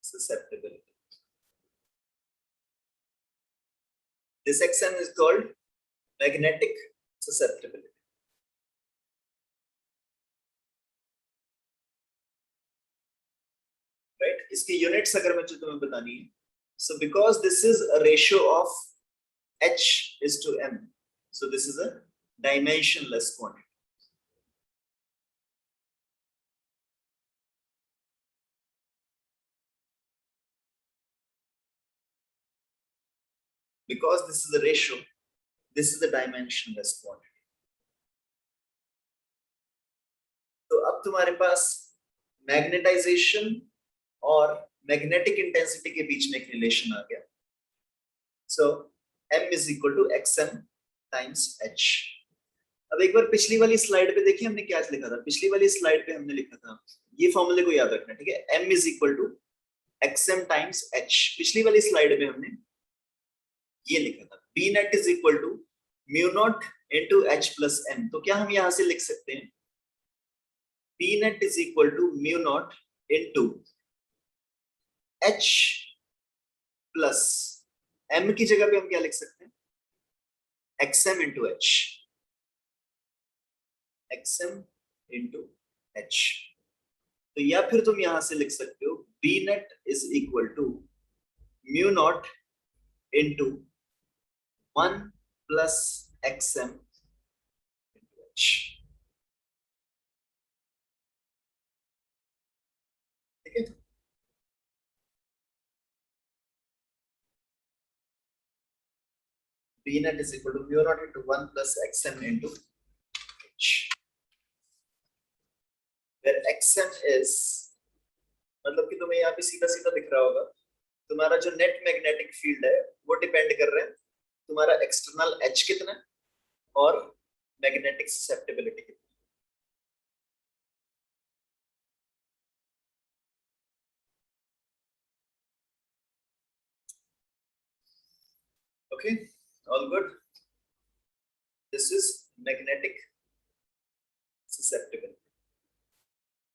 Speaker 1: susceptibility. This xm is called magnetic susceptibility. Right? इसकी यूनिट्स अगर मुझे तुम्हें बतानी है, so because this is a ratio of h is to m, so this is a dimensionless quantity. Because this is the ratio, this is the dimensionless quantity. तो अब तुम्हारे पास मैग्नेटाइजेशन और मैग्नेटिक इंटेंसिटी के बीच में एक रिलेशन आ गया. सो m is equal to xm times h. अब एक बार पिछली वाली स्लाइड पे देखिए हमने क्या लिखा था. पिछली वाली स्लाइड पे हमने लिखा था, ये फॉर्मूले को याद रखना, ठीक है. m is equal to xm times h. पिछली वाली स्लाइड में हमने ये लिखा था b net is equal to mu naught into h plus m. तो क्या हम यहां से लिख सकते हैं b net is equal to mu naught into h plus m की जगह पे हम क्या लिख सकते हैं xm into h. xm into h. तो या फिर तुम यहां से लिख सकते हो b net is equal to mu naught into 1 plus xm into h. ठीक है. b net is equal to mu naught into 1 plus xm into h, where xm is, मतलब कि तुम्हें यहाँ पे सीधा सीधा दिख रहा होगा तुम्हारा जो नेट मैग्नेटिक फील्ड है वो डिपेंड कर रहा है तुम्हारा एक्सटर्नल h कितना है और मैग्नेटिक ससेप्टिबिलिटी कितना. Okay, all good. This is magnetic susceptibility.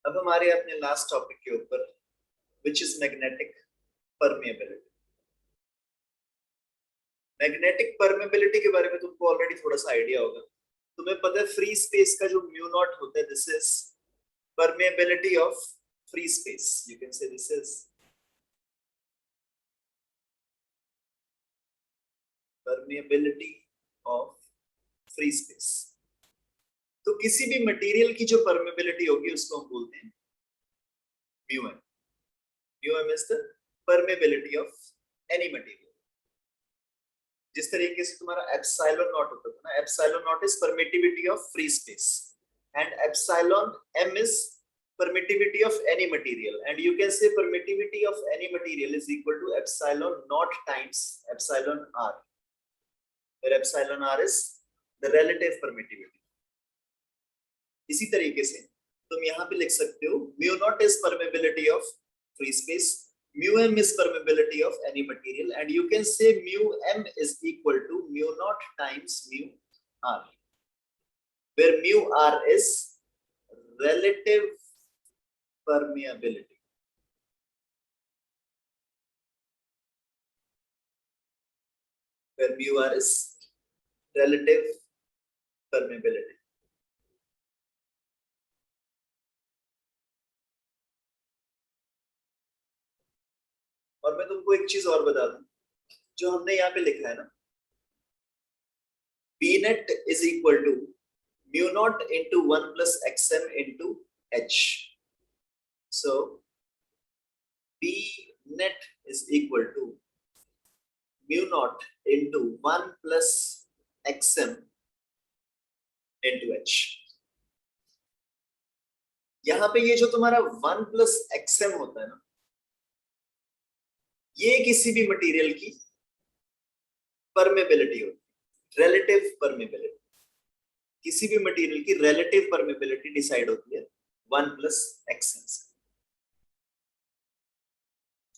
Speaker 1: अब हमारे अपने लास्ट टॉपिक के ऊपर, which is magnetic permeability. Magnetic permeability के बारे में तुमको ऑलरेडी थोड़ा सा आइडिया होगा. तुम्हें पता है फ्री स्पेस का जो म्यू नॉट होता है, this is permeability of free space. You can से this is permeability of free space. तो किसी भी मटेरियल की जो परमेबिलिटी होगी उसको हम बोलते हैं mu M. Mu M is the permeability of any material. जिस तरीके से तुम्हारा एप्सिलॉन नॉट होता था ना, epsilon naught is permittivity of free space and epsilon M is permittivity of any material, and you can say permittivity of any material is equal to epsilon naught times epsilon r, where epsilon r is the relative permittivity. इसी तरीके से तुम यहाँ पे लिख सकते हो mu naught is permeability of free space, mu m is permeability of any material, and you can say mu m is equal to mu naught times mu r, where mu r is relative permeability. Where mu r is relative permeability. और मैं तुमको एक चीज और बता दूं, जो हमने यहाँ पे लिखा है ना, B net is equal to mu naught into 1 plus xm into h. So B net is equal to mu naught into 1 plus xm into h. यहाँ पे ये जो तुम्हारा 1 plus xm होता है ना, ये किसी भी मटेरियल की परमेबिलिटी होती है, रिलेटिव परमेबिलिटी. किसी भी मटेरियल की रिलेटिव परमेबिलिटी डिसाइड होती है 1 plus xm से.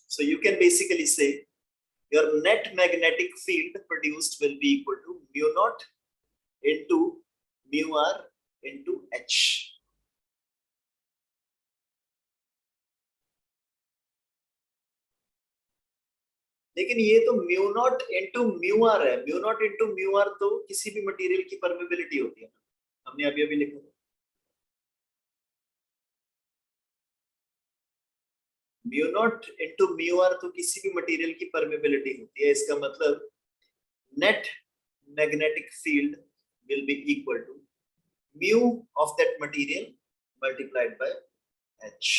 Speaker 1: So you can basically say your net magnetic field produced will be equal to mu naught into mu r into h. लेकिन ये तो mu naught into mu r है. mu naught into mu r तो किसी भी मटेरियल की परमेबिलिटी होती है ना, हमने अभी लिखा था. mu naught into mu r तो किसी भी मटेरियल की परमेबिलिटी होती है. इसका मतलब net magnetic field will be equal to mu of that material multiplied by h.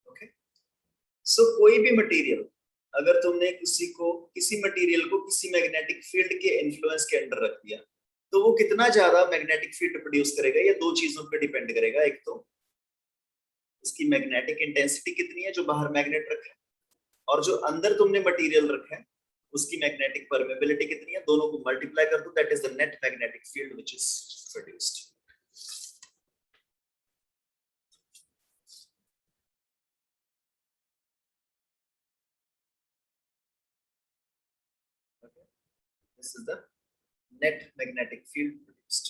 Speaker 1: ओके, सो कोई भी मटेरियल, अगर तुमने किसी मटेरियल को किसी मैग्नेटिक फील्ड के इन्फ्लुएंस के अंडर रख दिया, तो वो कितना ज्यादा मैग्नेटिक फील्ड प्रोड्यूस करेगा, ये दो चीजों पर डिपेंड करेगा। एक तो उसकी मैग्नेटिक इंटेंसिटी कितनी है जो बाहर मैग्नेट रखा है, और जो अंदर तुमने मटेरियल रखा है उसकी मैग्नेटिक परमेबिलिटी कितनी है। दोनों को मल्टीप्लाई कर दो, that is the net magnetic field which is produced. This is the net magnetic field produced.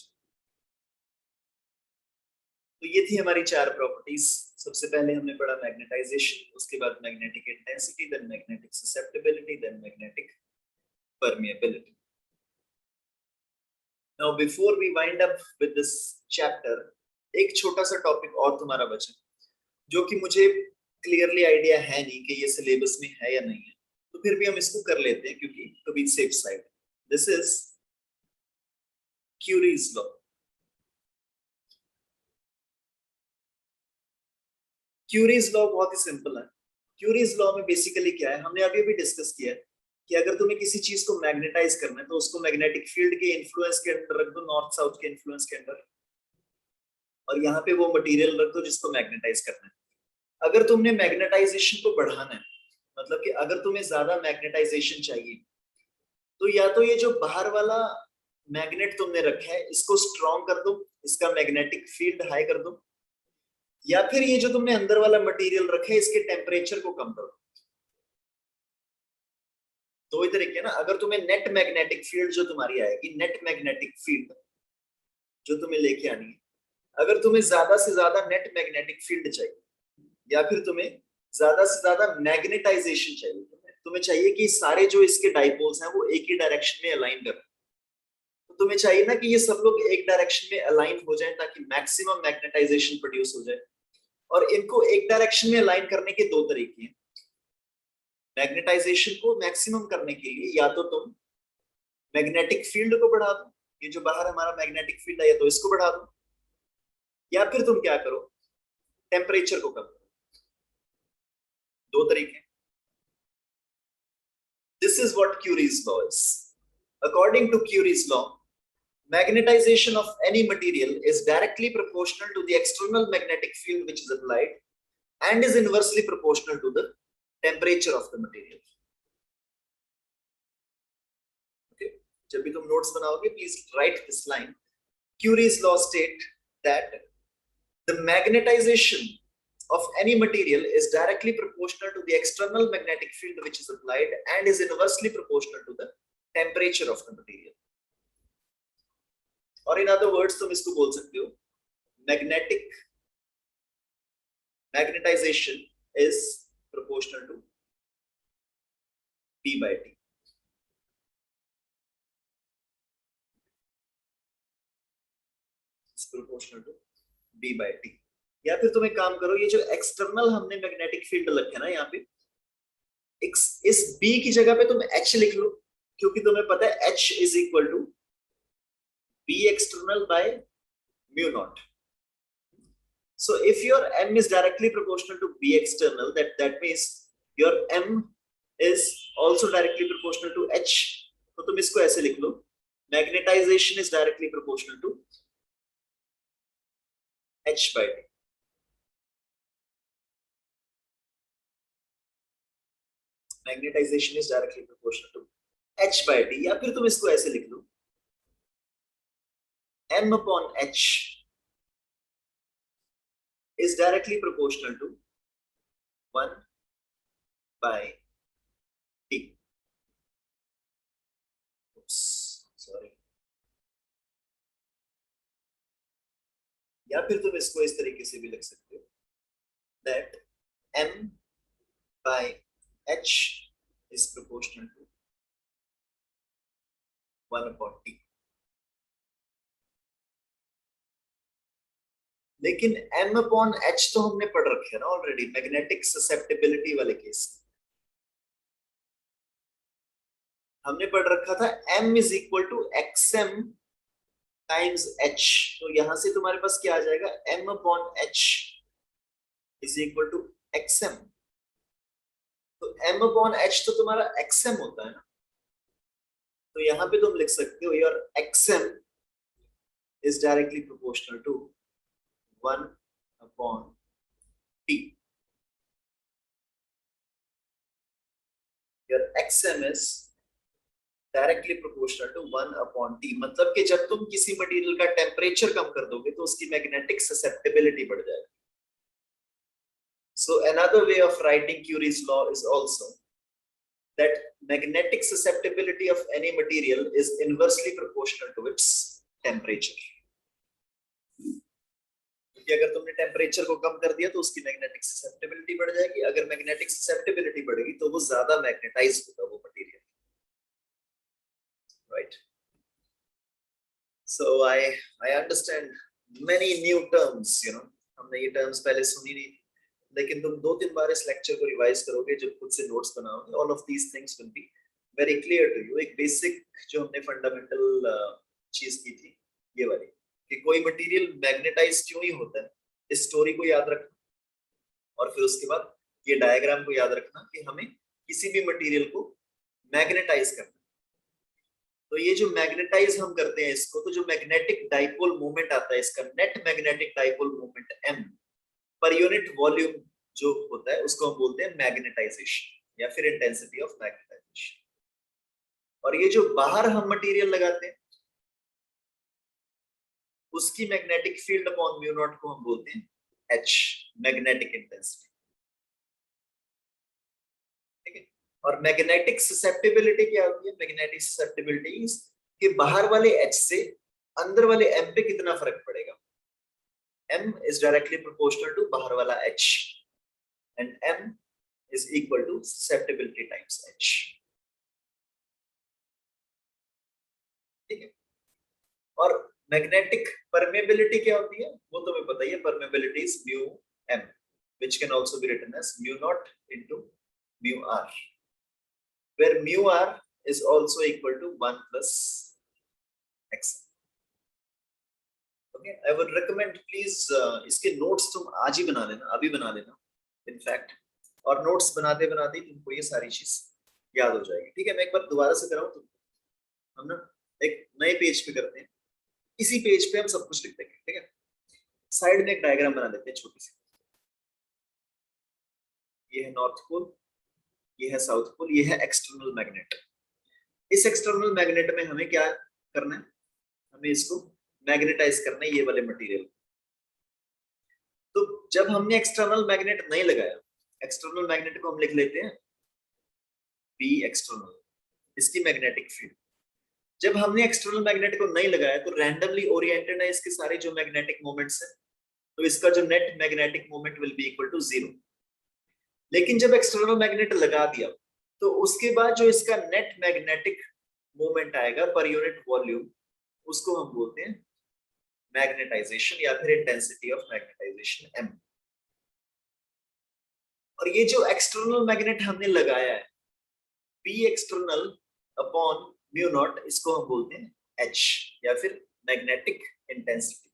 Speaker 1: तो ये थी हमारी चार प्रॉपर्टीज। सबसे पहले हमने पढ़ा मैग्नेटाइजेशन, उसके बाद magnetic intensity, then magnetic susceptibility, then magnetic permeability. Now before we wind up with this chapter, एक छोटा सा टॉपिक और तुम्हारा बचा, जो कि मुझे क्लियरली आइडिया है नहीं कि ये सिलेबस में है या नहीं है, तो फिर भी हम इसको कर लेते हैं क्योंकि to be safe side. This is Curie's law. Curie's law बहुत ही सिंपल है। क्यूरीज लॉ में बेसिकली क्या है, हमने अभी भी डिस्कस किया है कि अगर तुम्हें किसी चीज को मैग्नेटाइज करना है तो उसको मैग्नेटिक फील्ड के इन्फ्लुएंस के अंदर रख दो, नॉर्थ साउथ के इन्फ्लुएंस के अंदर, और यहाँ पे वो मटेरियल रख दो जिसको मैग्नेटाइज करना है। अगर तुमने मैग्नेटाइजेशन को बढ़ाना है, मतलब कि अगर तुम्हें ज्यादा मैग्नेटाइजेशन चाहिए, तो या तो ये जो बाहर वाला मैग्नेट तुमने रखा है इसको स्ट्रॉन्ग कर दो, इसका मैग्नेटिक फील्ड हाई कर दो, या फिर ये जो तुमने अंदर वाला मटेरियल रखा है इसके टेम्परेचर को कम करो। दो ही तरीके ना। अगर तुम्हें नेट मैग्नेटिक फील्ड जो तुम्हारी आएगी, नेट मैग्नेटिक फील्ड जो तुम्हें लेके आनी है, अगर तुम्हें ज्यादा से ज्यादा नेट मैग्नेटिक फील्ड चाहिए, या फिर तुम्हें ज्यादा से ज्यादा मैग्नेटाइजेशन चाहिए, तुम्हें चाहिए कि सारे जो इसके डाइपोल्स हैं वो एक ही डायरेक्शन में अलाइन कर, तो तुम्हें चाहिए ना कि ये सब लोग एक डायरेक्शन में अलाइन हो जाएं ताकि मैक्सिमम मैग्नेटाइजेशन प्रोड्यूस हो जाए। और इनको एक डायरेक्शन में अलाइन करने के दो तरीके हैं। मैग्नेटाइजेशन को मैक्सिमम करने के लिए या तो तुम मैग्नेटिक फील्ड को बढ़ा दो, ये जो बाहर हमारा मैग्नेटिक फील्ड है, या तो इसको बढ़ा दो, या फिर तुम क्या करो, टेम्परेचर को कम करो। दो तरीके। This is what Curie's law is. According to Curie's law, magnetization of any material is directly proportional to the external magnetic field which is applied and is inversely proportional to the temperature of the material. Okay, जब भी तुम नोट्स बनाओगे, please write this line. Curie's law state that the magnetization of any material is directly proportional to the external magnetic field which is applied and is inversely proportional to the temperature of the material. और in other words तुम इसको बोल सकते हो, magnetization is proportional to P by T. It's proportional to B by T. या फिर तुम एक काम करो, ये जो एक्सटर्नल हमने मैग्नेटिक फील्ड रखा है ना, यहाँ पे इस B की जगह पे तुम H लिख लो, क्योंकि तुम्हें पता है H is equal to B external by mu naught. So if your M is directly proportional to B external, that means your M is also directly proportional to H. तो तुम इसको ऐसे लिख लो, magnetization is directly proportional to H by T. Magnetization is directly proportional to H by T, या फिर तुम इसको ऐसे लिख लो, M upon H is directly proportional to 1 by T. Oops, sorry. या फिर तुम इसको इस तरीके से भी लिख सकते हो, that M by H is proportional to 1 upon T. लेकिन m/h तो हमने पढ़ रखे है ना ऑलरेडी मैग्नेटिक ससेप्टिबिलिटी वाले केस। हमने पढ़ रखा था m is equal to xm times h। तो यहां से तुम्हारे पास क्या आ जाएगा, m/h is equal to xm। तो m/h तो तुम्हारा xm होता है ना, तो यहां पे तुम लिख सकते हो your xm is directly proportional to 1/t। Your xm is directly proportional to 1/t। मतलब कि जब तुम किसी मटेरियल का टेम्परेचर कम कर दोगे तो उसकी मैग्नेटिक ससेप्टिबिलिटी बढ़ जाएगी। So another way of writing Curie's law is also that magnetic susceptibility of any material is inversely proportional to its temperature. क्योंकि अगर तुमने टेम्परेचर को कम कर दिया तो उसकी मैग्नेटिक ससेप्टिबिलिटी बढ़ जाएगी। अगर मैग्नेटिक ससेप्टिबिलिटी बढ़ेगी तो वो ज्यादा मैग्नेटाइज होगा वो material, right. So I understand many new terms, you know, हमने ये टर्म्स पहले सुनी नहीं थी, लेकिन तुम 2-3 बार इस लेक्चर को रिवाइज करोगे, जब खुद से नोट्स बनाओगे, all of these things will be very clear to you. एक बेसिक जो हमने फंडामेंटल चीज की थी ये वाली, कि कोई मटेरियल मैग्नेटाइज क्यों ही होता है, इस स्टोरी को याद रखना, और फिर उसके बाद ये डायग्राम को याद रखना कि हमें किसी भी मटेरियल को मैग्नेटाइज करना। तो ये जो मैग्नेटाइज हम करते हैं इसको, तो जो मैग्नेटिक डाइपोल मोमेंट आता है इसका, net magnetic dipole moment m पर यूनिट वॉल्यूम जो होता है उसको हम बोलते हैं मैग्नेटाइजेशन या फिर इंटेंसिटी ऑफ मैग्नेटाइजेशन। और ये जो बाहर हम मटेरियल लगाते हैं उसकी magnetic field upon mu naught को हम बोलते हैं h, मैग्नेटिक इंटेंसिटी। ठीक है। और मैग्नेटिक ससेप्टिबिलिटी क्या होती है, मैग्नेटिक ससेप्टिबिलिटी कि बाहर वाले h से अंदर वाले m पे कितना फर्क पड़ेगा। m is directly proportional to बाहर वाला h and m is equal to susceptibility times h। ठीक है। और मैग्नेटिक परमेबिलिटी क्या होती है वो तुम्हें पता ही है, permeability is mu m which can also be written as mu naught into mu r, where mu r is also equal to 1 plus x। Okay, I would recommend please इसके नोट्स तुम आज ही बना लेना, अभी बना लेना इनफैक्ट, और नोट्स बनाते बनाते तुमको ये सारी चीज याद हो जाएगी। ठीक है, मैं एक बार दोबारा से कराऊं तुमको, हम ना एक नए पेज पे करते हैं, इसी पेज पे हम सब कुछ लिख देंगे। ठीक है, साइड में एक डायग्राम बना लेते हैं छोटी सी। ये है नॉर्थ पोल, ये है साउथ पोल, ये है एक्सटर्नल मैग्नेट। इस एक्सटर्नल मैग्नेट में हमें क्या करना है, हमें इसको मैग्नेटाइज करना है, ये वाले मटेरियल। तो जब हमने एक्सटर्नल मैग्नेट नहीं लगाया, एक्सटर्नल मैग्नेट को हम लिख लेते हैं बी एक्सटर्नल, इसकी मैग्नेटिक फील्ड। जब हमने एक्सटर्नल मैग्नेट को नहीं लगाया तो रैंडमली ओरिएंटेड है इसके सारे जो मैग्नेटिक मोमेंट्स हैं, तो इसका जो net magnetic moment will be equal to 0। लेकिन जब एक्सटर्नल मैग्नेट लगा दिया तो उसके बाद जो इसका नेट मैग्नेटिक मोमेंट आएगा पर यूनिट वॉल्यूम, उसको हम बोलते हैं मैग्नेटाइजेशन या फिर इंटेंसिटी ऑफ मैग्नेटाइजेशन m। और ये जो एक्सटर्नल मैग्नेट हमने लगाया है P external upon mu naught, इसको हम बोलते हैं h या फिर मैग्नेटिक इंटेंसिटी।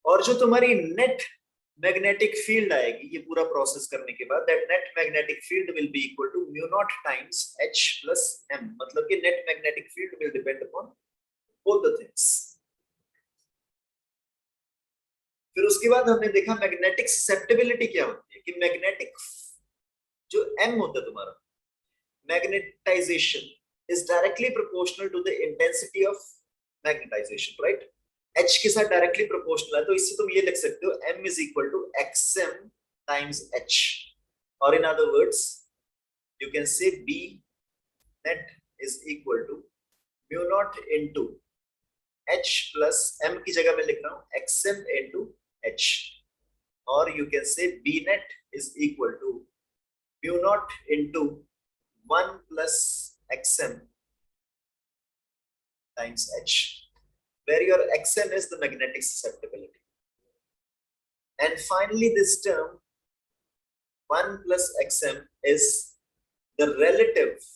Speaker 1: और जो तुम्हारी नेट मैग्नेटिक फील्ड आएगी ये पूरा प्रोसेस करने के बाद, that net magnetic field will be equal to mu naught times h plus m। मतलब कि net magnetic field will depend upon both the things. फिर उसके बाद हमने देखा मैग्नेटिक ससेप्टिबिलिटी क्या होती है, कि मैग्नेटिक जो m होता है तुम्हारा, magnetization is directly proportional to the intensity of magnetization, right. h के साथ डायरेक्टली प्रोपोर्शनल है, तो इससे तुम ये लिख सकते हो m is equal to xm times h। और in other words you can say b net is equal to mu naught into h plus m की जगह मैं लिख रहा हूं xm इनटू h। और you can say b net is equal to mu naught into 1 plus xm times h, where your xm is the magnetic susceptibility. And finally, this term 1 plus xm is the relative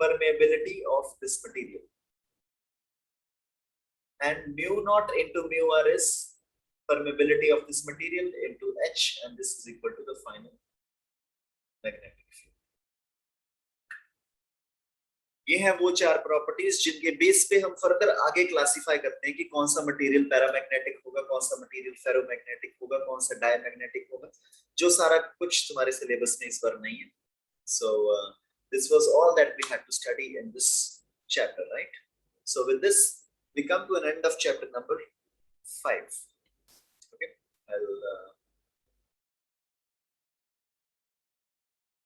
Speaker 1: permeability of this material. And mu naught into mu r is permeability of this material into H, and this is equal to the final magnetic field. ये है वो चार प्रॉपर्टीज जिनके बेस पे हम फर्दर आगे क्लासिफाई करते हैं कि कौन सा मटेरियल पैरामैग्नेटिक होगा, कौन सा मटेरियल फेरोमैग्नेटिक होगा, कौन सा डायमैग्नेटिक होगा, जो सारा कुछ तुम्हारे सिलेबस में इस बार नहीं है. So this was all that we had to study in this chapter, right? So with this we come to an end of chapter number 5. Okay, I'll